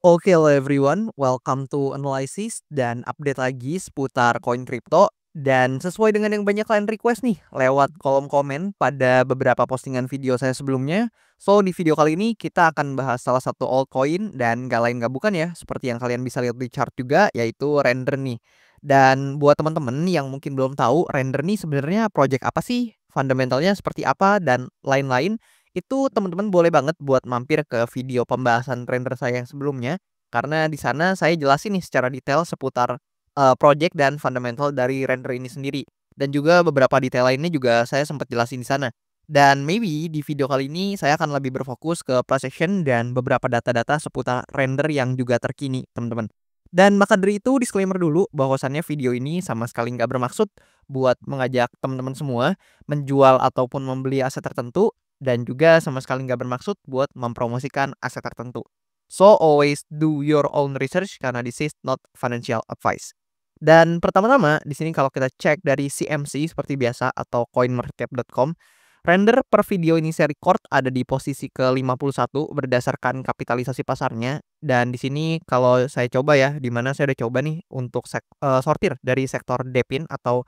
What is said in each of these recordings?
Oke, hello everyone, welcome to Analysis dan update lagi seputar koin kripto. Dan sesuai dengan yang banyak kalian request nih lewat kolom komen pada beberapa postingan video saya sebelumnya. So, di video kali ini kita akan bahas salah satu altcoin dan gak lain gak bukan ya, seperti yang kalian bisa lihat di chart juga, yaitu Render nih. Dan buat teman-teman yang mungkin belum tahu, Render nih sebenarnya project apa sih? Fundamentalnya seperti apa dan lain-lain. Itu teman-teman boleh banget buat mampir ke video pembahasan Render saya yang sebelumnya, karena di sana saya jelasin nih secara detail seputar project dan fundamental dari Render ini sendiri. Dan juga beberapa detail lainnya juga saya sempat jelasin di sana. Dan maybe di video kali ini saya akan lebih berfokus ke price action dan beberapa data-data seputar Render yang juga terkini, teman-teman. Dan maka dari itu disclaimer dulu bahwasannya video ini sama sekali nggak bermaksud buat mengajak teman-teman semua menjual ataupun membeli aset tertentu, dan juga sama sekali nggak bermaksud buat mempromosikan aset tertentu. So always do your own research karena this is not financial advice. Dan pertama-tama di sini kalau kita cek dari CMC seperti biasa atau coinmarketcap.com, Render per video ini saya record ada di posisi ke-51 berdasarkan kapitalisasi pasarnya. Dan di sini kalau saya coba ya, di mana saya udah coba nih untuk sortir dari sektor DePIN atau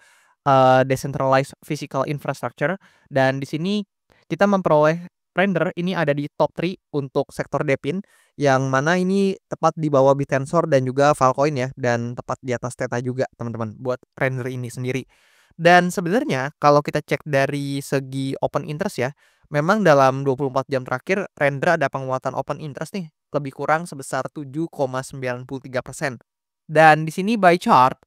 decentralized physical infrastructure, dan di sini kita memperoleh Render ini ada di top 3 untuk sektor DePIN, yang mana ini tepat di bawah Bitensor dan juga Filecoin ya, dan tepat di atas Theta juga teman-teman buat Render ini sendiri. Dan sebenarnya kalau kita cek dari segi open interest ya, memang dalam 24 jam terakhir Render ada penguatan open interest nih, lebih kurang sebesar 7,93%. Dan di sini by chart,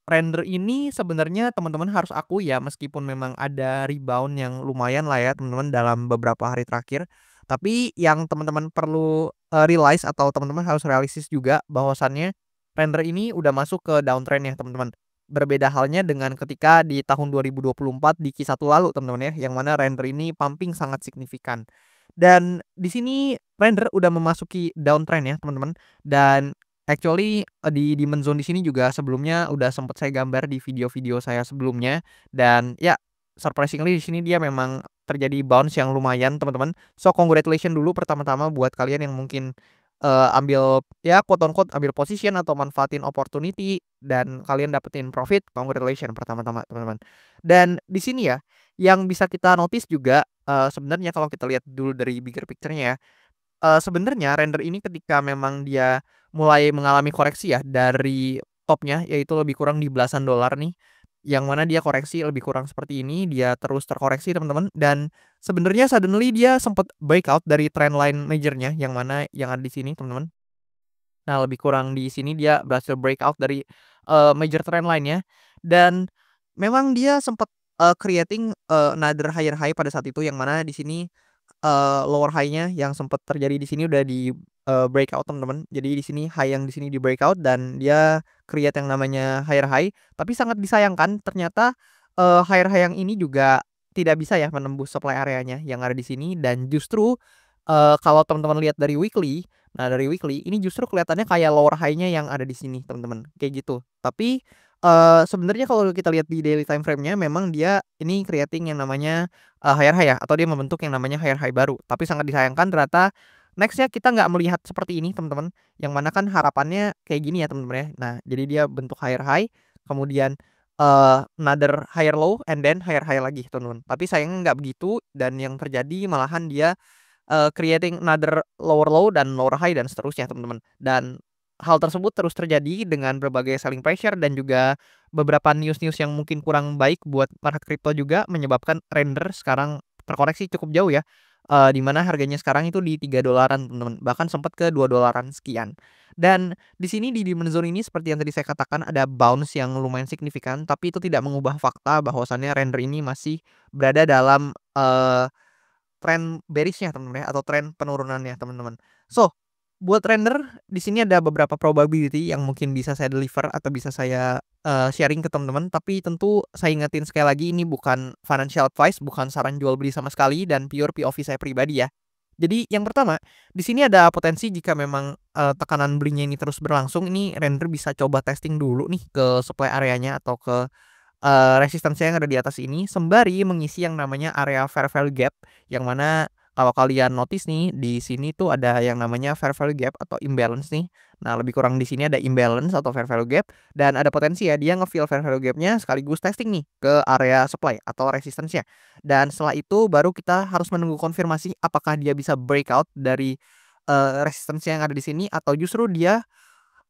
Render ini sebenarnya teman-teman harus akui ya, meskipun memang ada rebound yang lumayan lah ya teman-teman dalam beberapa hari terakhir. Tapi yang teman-teman perlu realize atau teman-teman harus realistis juga bahwasannya Render ini udah masuk ke downtrend ya teman-teman. Berbeda halnya dengan ketika di tahun 2024 di Q1 lalu teman-teman ya, yang mana Render ini pumping sangat signifikan. Dan di sini Render udah memasuki downtrend ya teman-teman. Dan actually di diamond zone di sini juga sebelumnya udah sempat saya gambar di video-video saya sebelumnya, dan ya surprisingly di sini dia memang terjadi bounce yang lumayan teman-teman. So congratulations dulu pertama-tama buat kalian yang mungkin ambil ya quote on quote ambil position atau manfaatin opportunity dan kalian dapetin profit. Congratulations pertama-tama teman-teman. Dan di sini ya yang bisa kita notice juga sebenarnya kalau kita lihat dulu dari bigger picture-nya ya, sebenarnya Render ini ketika memang dia mulai mengalami koreksi ya dari topnya, yaitu lebih kurang di belasan dolar nih, yang mana dia koreksi lebih kurang seperti ini, dia terus terkoreksi teman-teman, dan sebenarnya suddenly dia sempat breakout dari trendline majornya yang mana yang ada di sini teman-teman. Nah, lebih kurang di sini dia berhasil breakout dari major trendline-nya, dan memang dia sempat creating another higher high pada saat itu, yang mana di sini lower high-nya yang sempat terjadi di sini udah di breakout teman-teman. Jadi di sini high yang di sini di breakout dan dia create yang namanya higher high. Tapi sangat disayangkan ternyata higher high yang ini juga tidak bisa ya menembus supply areanya yang ada di sini, dan justru kalau teman-teman lihat dari weekly, nah dari weekly ini justru kelihatannya kayak lower high-nya yang ada di sini teman-teman, kayak gitu. Tapi sebenarnya kalau kita lihat di daily time frame-nya memang dia ini creating yang namanya higher high ya, atau dia membentuk yang namanya higher high baru. Tapi sangat disayangkan ternyata next-nya kita nggak melihat seperti ini teman-teman, yang mana kan harapannya kayak gini ya teman-teman ya. Nah jadi dia bentuk higher high, kemudian another higher low, and then higher high lagi teman-teman. Tapi sayangnya nggak begitu, dan yang terjadi malahan dia creating another lower low dan lower high dan seterusnya teman-teman. Dan hal tersebut terus terjadi dengan berbagai selling pressure dan juga beberapa news-news yang mungkin kurang baik buat market crypto juga menyebabkan Render sekarang terkoreksi cukup jauh ya. Di mana harganya sekarang itu di 3 dolaran teman-teman, bahkan sempat ke 2 dolaran sekian. Dan di sini di diamond zone ini seperti yang tadi saya katakan ada bounce yang lumayan signifikan, tapi itu tidak mengubah fakta bahwasannya Render ini masih berada dalam tren bearish-nya teman-teman ya, atau tren penurunannya teman-teman. So, buat Render di sini ada beberapa probability yang mungkin bisa saya deliver atau bisa saya sharing ke teman-teman, tapi tentu saya ingetin sekali lagi ini bukan financial advice, bukan saran jual beli sama sekali, dan pure POV saya pribadi ya. Jadi yang pertama, di sini ada potensi jika memang tekanan belinya ini terus berlangsung, ini Render bisa coba testing dulu nih ke supply areanya atau ke resistensi yang ada di atas ini, sembari mengisi yang namanya area fair value gap, yang mana kalau kalian notice nih, di sini tuh ada yang namanya fair value gap atau imbalance nih. Nah, lebih kurang di sini ada imbalance atau fair value gap dan ada potensi ya dia nge-fill fair value gap-nya sekaligus testing nih ke area supply atau resistance-nya. Dan setelah itu baru kita harus menunggu konfirmasi apakah dia bisa breakout dari resistance yang ada di sini atau justru dia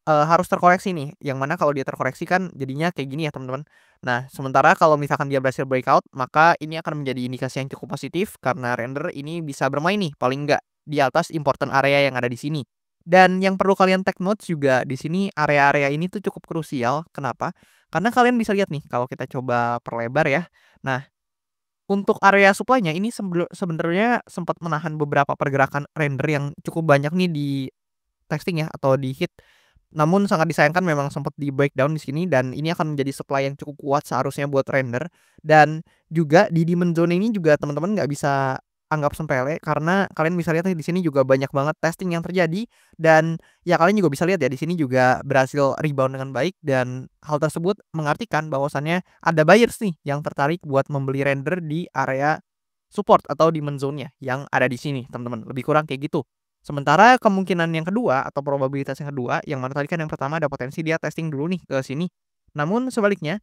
harus terkoreksi nih, yang mana kalau dia terkoreksi kan jadinya kayak gini ya teman-teman. Nah, sementara kalau misalkan dia berhasil breakout, maka ini akan menjadi indikasi yang cukup positif karena render ini bisa bermain nih, paling enggak di atas important area yang ada di sini. Dan yang perlu kalian take notes juga di sini area-area ini tuh cukup krusial. Kenapa? Karena kalian bisa lihat nih kalau kita coba perlebar ya. Nah, untuk area supply-nya ini sebenarnya sempat menahan beberapa pergerakan render yang cukup banyak nih di testing ya atau di hit. Namun sangat disayangkan memang sempat di breakdown di sini dan ini akan menjadi supply yang cukup kuat seharusnya buat render. Dan juga di demand zone ini juga teman-teman nggak bisa anggap sepele karena kalian bisa lihat nih di sini juga banyak banget testing yang terjadi dan ya kalian juga bisa lihat ya di sini juga berhasil rebound dengan baik dan hal tersebut mengartikan bahwasannya ada buyers nih yang tertarik buat membeli render di area support atau demand zone-nya yang ada di sini, teman-teman. Lebih kurang kayak gitu. Sementara kemungkinan yang kedua atau probabilitas yang kedua, yang mana tadi kan yang pertama ada potensi dia testing dulu nih ke sini. Namun sebaliknya,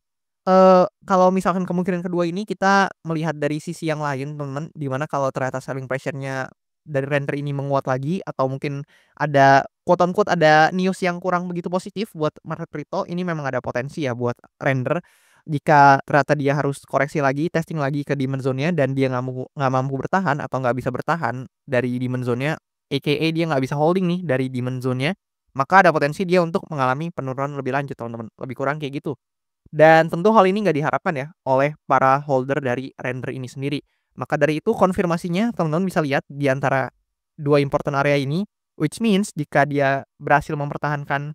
kalau misalkan kemungkinan kedua ini kita melihat dari sisi yang lain, teman-teman, di mana kalau ternyata selling pressure-nya dari render ini menguat lagi atau mungkin ada quote unquote ada news yang kurang begitu positif buat market crypto, ini memang ada potensi ya buat render jika ternyata dia harus koreksi lagi, testing lagi ke demand zone-nya dan dia nggak mampu bertahan atau nggak bisa bertahan dari demand zone-nya, AKA dia nggak bisa holding nih dari demand zone-nya, maka ada potensi dia untuk mengalami penurunan lebih lanjut, teman-teman. Lebih kurang kayak gitu. Dan tentu hal ini nggak diharapkan ya oleh para holder dari render ini sendiri. Maka dari itu konfirmasinya teman-teman bisa lihat di antara dua important area ini, which means jika dia berhasil mempertahankan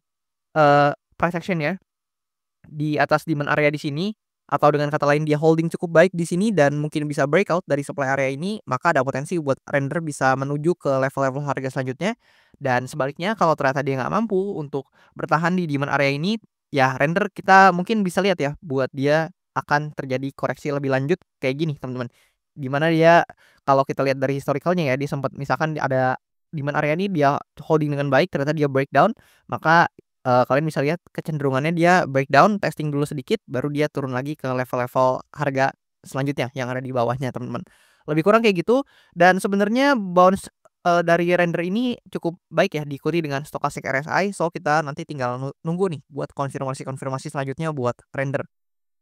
price action ya di atas demand area di sini, atau dengan kata lain dia holding cukup baik di sini dan mungkin bisa breakout dari supply area ini, maka ada potensi buat render bisa menuju ke level-level harga selanjutnya. Dan sebaliknya kalau ternyata dia nggak mampu untuk bertahan di demand area ini, ya render kita mungkin bisa lihat ya buat dia akan terjadi koreksi lebih lanjut kayak gini teman-teman. Dimana dia kalau kita lihat dari historicalnya ya dia sempat misalkan ada demand area ini dia holding dengan baik ternyata dia breakdown, maka kalian bisa lihat kecenderungannya dia breakdown, testing dulu sedikit, baru dia turun lagi ke level-level harga selanjutnya yang ada di bawahnya, teman-teman. Lebih kurang kayak gitu dan sebenarnya bounce, dari render ini cukup baik ya diikuti dengan stochastic RSI, so kita nanti tinggal nunggu nih buat konfirmasi-konfirmasi selanjutnya buat render.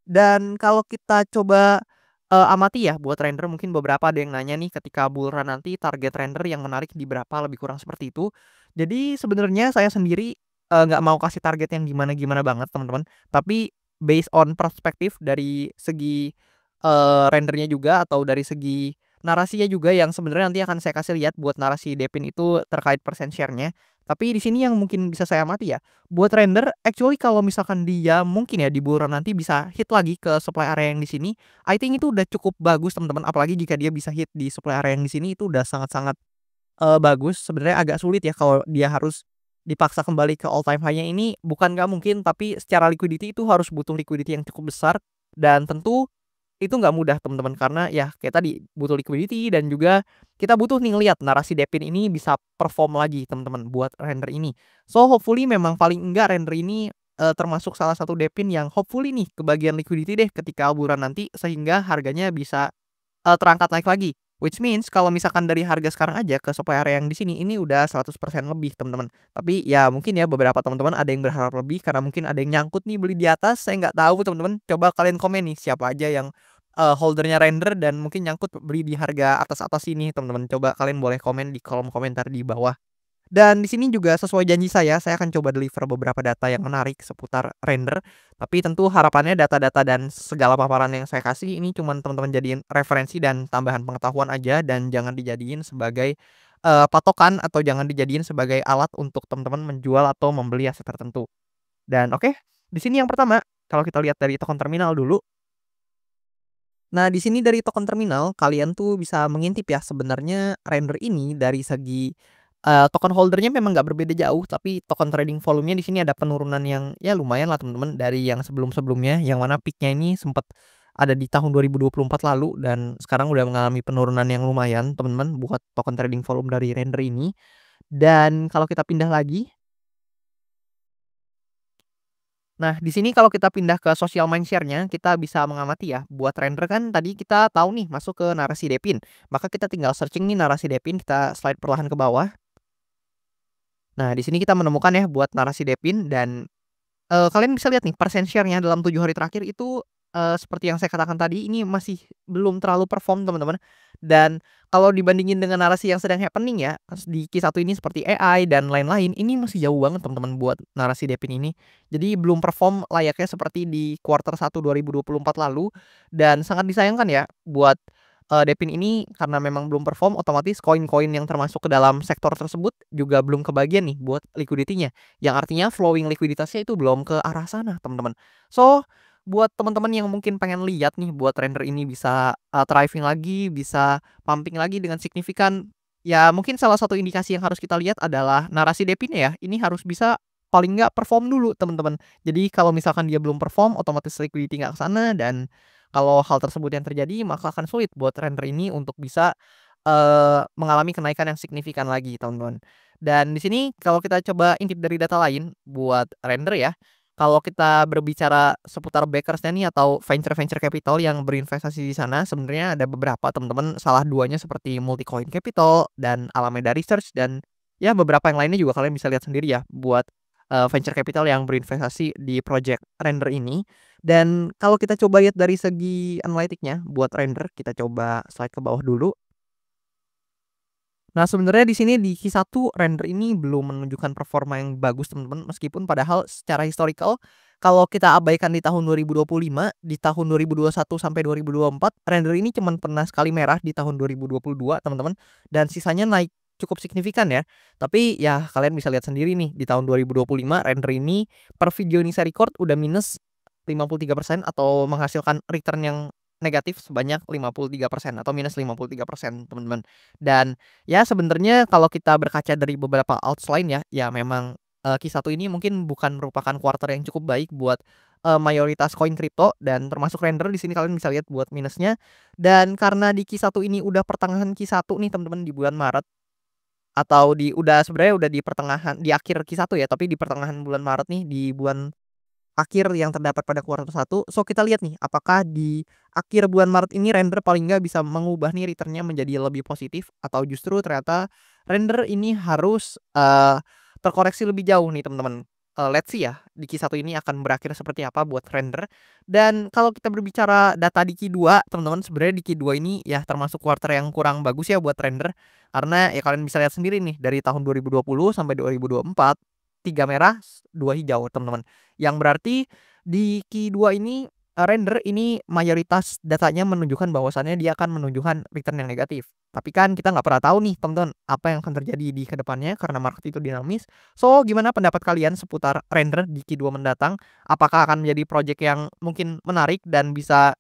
Dan kalau kita coba, amati ya buat render mungkin beberapa ada yang nanya nih ketika bull run nanti target render yang menarik di berapa, lebih kurang seperti itu. Jadi sebenarnya saya sendiri, nggak mau kasih target yang gimana-gimana banget teman-teman, tapi based on perspektif dari segi, rendernya juga atau dari segi narasinya juga yang sebenarnya nanti akan saya kasih lihat buat narasi Depin itu terkait persen share-nya. Tapi di sini yang mungkin bisa saya amati ya, buat render actually kalau misalkan dia mungkin ya di bull run nanti bisa hit lagi ke supply area yang di sini, I think itu udah cukup bagus teman-teman, apalagi jika dia bisa hit di supply area yang di sini itu udah sangat-sangat, bagus. Sebenarnya agak sulit ya kalau dia harus dipaksa kembali ke all time high-nya ini bukan nggak mungkin, tapi secara liquidity itu harus butuh liquidity yang cukup besar dan tentu itu nggak mudah teman-teman karena ya kayak tadi butuh liquidity dan juga kita butuh nih ngelihat narasi Depin ini bisa perform lagi teman-teman buat render ini. So hopefully memang paling enggak render ini, termasuk salah satu Depin yang hopefully nih kebagian liquidity deh ketika bulan nanti sehingga harganya bisa, terangkat naik lagi. Which means kalau misalkan dari harga sekarang aja ke supply area yang di sini ini udah 100% lebih teman-teman. Tapi ya mungkin ya beberapa teman-teman ada yang berharap lebih karena mungkin ada yang nyangkut nih beli di atas, saya nggak tahu teman-teman. Coba kalian komen nih siapa aja yang, holder render dan mungkin nyangkut beli di harga atas-atas ini teman-teman. Coba kalian boleh komen di kolom komentar di bawah. Dan di sini juga sesuai janji saya akan coba deliver beberapa data yang menarik seputar render. Tapi tentu harapannya data-data dan segala paparan yang saya kasih ini cuman teman-teman jadiin referensi dan tambahan pengetahuan aja dan jangan dijadiin sebagai, patokan atau jangan dijadiin sebagai alat untuk teman-teman menjual atau membeli aset tertentu. Dan oke, di sini yang pertama, kalau kita lihat dari token terminal dulu. Nah, di sini dari token terminal kalian tuh bisa mengintip ya sebenarnya render ini dari segi, token holdernya memang nggak berbeda jauh, tapi token trading volumenya di sini ada penurunan yang ya lumayan lah teman-teman dari yang sebelum-sebelumnya, yang mana peak-nya ini sempat ada di tahun 2024 lalu dan sekarang udah mengalami penurunan yang lumayan teman-teman buat token trading volume dari Render ini. Dan kalau kita pindah lagi, nah di sini kalau kita pindah ke social mindshare-nya, kita bisa mengamati ya, buat Render kan tadi kita tahu nih masuk ke narasi Depin, maka kita tinggal searching nih narasi Depin, kita slide perlahan ke bawah. Nah di sini kita menemukan ya buat narasi Depin dan kalian bisa lihat nih persen share-nya dalam 7 hari terakhir itu, seperti yang saya katakan tadi ini masih belum terlalu perform teman-teman. Dan kalau dibandingin dengan narasi yang sedang happening ya, di Q1 ini seperti AI dan lain-lain, ini masih jauh banget teman-teman buat narasi Depin ini. Jadi belum perform layaknya seperti di Q1 2024 lalu dan sangat disayangkan ya buat Depin ini karena memang belum perform, otomatis koin-koin yang termasuk ke dalam sektor tersebut juga belum kebagian nih buat liquidity-nya. Yang artinya flowing likuiditasnya itu belum ke arah sana, teman-teman. So, buat teman-teman yang mungkin pengen lihat nih buat Render ini bisa, thriving lagi, bisa pumping lagi dengan signifikan, ya mungkin salah satu indikasi yang harus kita lihat adalah narasi Depin-nya ya. Ini harus bisa paling nggak perform dulu, teman-teman. Jadi kalau misalkan dia belum perform, otomatis liquidity nggak ke sana dan kalau hal tersebut yang terjadi, maka akan sulit buat Render ini untuk bisa, mengalami kenaikan yang signifikan lagi, teman-teman. Dan di sini kalau kita coba intip dari data lain buat Render ya, kalau kita berbicara seputar backers-nya nih atau venture-venture capital yang berinvestasi di sana, sebenarnya ada beberapa teman-teman, salah duanya seperti Multicoin Capital dan Alameda Research dan ya beberapa yang lainnya juga kalian bisa lihat sendiri ya buat, venture capital yang berinvestasi di project Render ini. Dan kalau kita coba lihat dari segi analitiknya buat Render, kita coba slide ke bawah dulu. Nah, sebenarnya di sini di Q1 Render ini belum menunjukkan performa yang bagus, teman-teman, meskipun padahal secara historical kalau kita abaikan di tahun 2025, di tahun 2021 sampai 2024, Render ini cuman pernah sekali merah di tahun 2022, teman-teman, dan sisanya naik cukup signifikan ya. Tapi ya kalian bisa lihat sendiri nih di tahun 2025 Render ini per video ini saya record udah minus 53% atau menghasilkan return yang negatif sebanyak 53% atau minus 53%, teman-teman. Dan ya sebenarnya kalau kita berkaca dari beberapa alts lain ya, ya memang, Q1 ini mungkin bukan merupakan quarter yang cukup baik buat, mayoritas koin kripto dan termasuk Render di sini kalian bisa lihat buat minusnya. Dan karena di Q1 ini udah pertengahan Q1 nih teman-teman di bulan Maret atau udah sebenarnya udah di pertengahan di akhir Q1 ya, tapi di pertengahan bulan Maret nih, di bulan akhir yang terdapat pada Q1. So kita lihat nih apakah di akhir bulan Maret ini Render paling nggak bisa mengubah nih return-nya menjadi lebih positif atau justru ternyata Render ini harus, terkoreksi lebih jauh nih teman-teman. Let's see ya di Q1 ini akan berakhir seperti apa buat Render. Dan kalau kita berbicara data di Q2 teman-teman, sebenarnya di Q2 ini ya termasuk quarter yang kurang bagus ya buat Render. Karena ya kalian bisa lihat sendiri nih dari tahun 2020 sampai 2024, 3 merah, 2 hijau teman-teman. Yang berarti di Q2 ini, Render ini mayoritas datanya menunjukkan bahwasannya dia akan menunjukkan return yang negatif. Tapi kan kita nggak pernah tahu nih teman-teman, apa yang akan terjadi di kedepannya karena market itu dinamis. So, gimana pendapat kalian seputar Render di Q2 mendatang? Apakah akan menjadi project yang mungkin menarik dan bisa,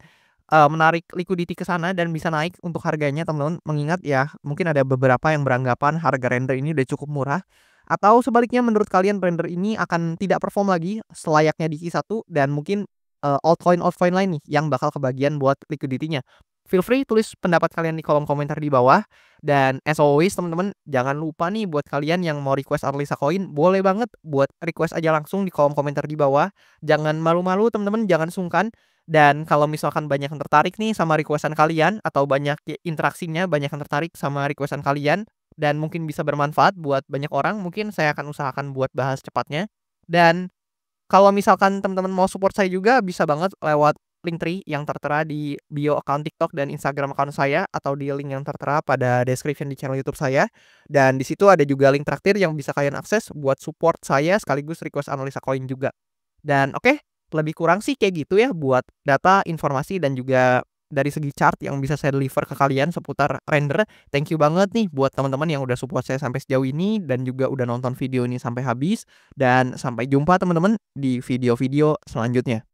menarik liquidity ke sana dan bisa naik untuk harganya teman-teman? Mengingat ya mungkin ada beberapa yang beranggapan harga Render ini udah cukup murah. Atau sebaliknya menurut kalian Render ini akan tidak perform lagi selayaknya di Q1 dan mungkin, altcoin-altcoin lain nih yang bakal kebagian buat liquidity-nya. Feel free tulis pendapat kalian di kolom komentar di bawah dan as always teman-teman jangan lupa nih buat kalian yang mau request Arlisa Coin boleh banget buat request aja langsung di kolom komentar di bawah. Jangan malu-malu teman-teman, jangan sungkan. Dan kalau misalkan banyak yang tertarik nih sama requestan kalian atau banyak interaksinya, banyak yang tertarik sama requestan kalian dan mungkin bisa bermanfaat buat banyak orang, mungkin saya akan usahakan buat bahas cepatnya. Dan kalau misalkan teman-teman mau support saya juga bisa banget lewat Linktree yang tertera di bio account TikTok dan Instagram account saya atau di link yang tertera pada description di channel YouTube saya. Dan di situ ada juga link traktir yang bisa kalian akses buat support saya sekaligus request analisa koin juga. Dan oke, lebih kurang sih kayak gitu ya buat data, informasi dan juga dari segi chart yang bisa saya deliver ke kalian seputar Render. Thank you banget nih buat teman-teman yang udah support saya sampai sejauh ini dan juga udah nonton video ini sampai habis. Dan sampai jumpa teman-teman di video-video selanjutnya.